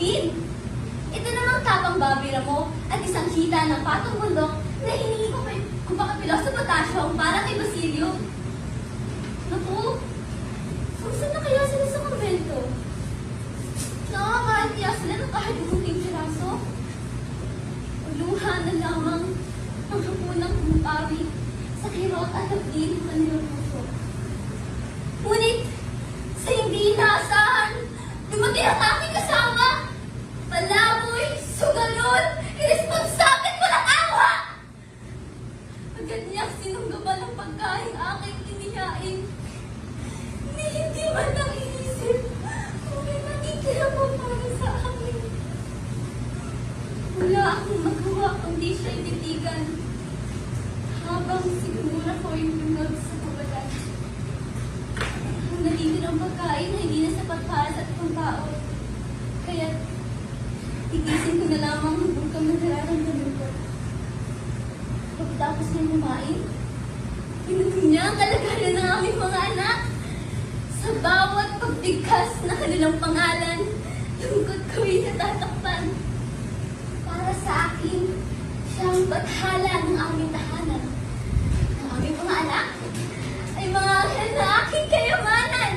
Bin! Ito namang tapang babira mo at isang kita ng patong bundok na hiningi ko kung pakapilo sa potasyong para kay Basilio. Naku, saan na kaya sila sa kumbento? Nakakain kaya sila ng kahit buting piraso? Luha na lamang ang hapunang kumpari sa kirot at hapdi ng kanilang puso. Ngunit, sa hindi inaasahan, dumating ang aking kasama. Palaboy, sugalon, irresponsable at walang awa! Agad niyang sinunggaban ang pagkain aking inihain. Hindi man lang inisip kung may matitira pa para sa akin. Wala akong magawa kundi siya'y titigan habang sigura ko'y lunod sa kawalan. Ang nalitin ang pagkain na hindi na sapat para sa itong tao. Kaya tigisin ko na lamang hanggang kang nararamdaman ko. Pagkatapos niya kumain, pinutin niya ang kalagayan ng aming mga anak. Sa bawat pagbigkas na kanilang pangalan, lungkot ko'y natatakpan. Para sa akin, siyang bathala ng aming tahanan. Ang aming mga anak ay mga anghel na aking kayamanan.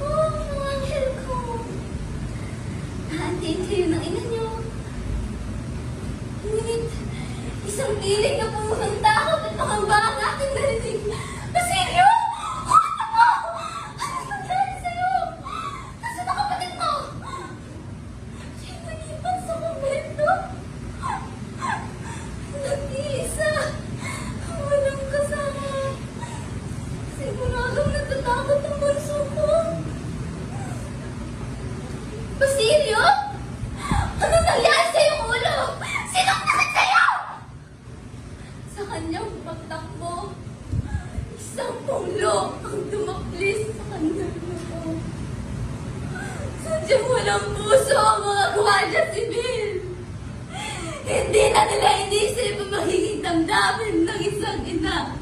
Oh, mga anghel ko. Naantiin kayo ng ina niyo. Ngunit, isang tinig na pumunang takot at pangamba ang aking narinig. Basilio! Kukata mo! Ano nangyari sa'yo? Nasaan ang kapatid mo? Siya'y nalipat sa kumbento. Nag-iisa. Walang kasama. Siguradong natatakot ang bunso ko. Basilio? Ano nangyari sa iyong ulo? Sinong nakit sa'yo? Sa kanyang pagtakbo, isang punglo ang dumaklis sa kanyang luto. Sadyang walang puso ang mga gwardiya sibil. Hindi na nila inisip ang magiging damdamin ng isang ina.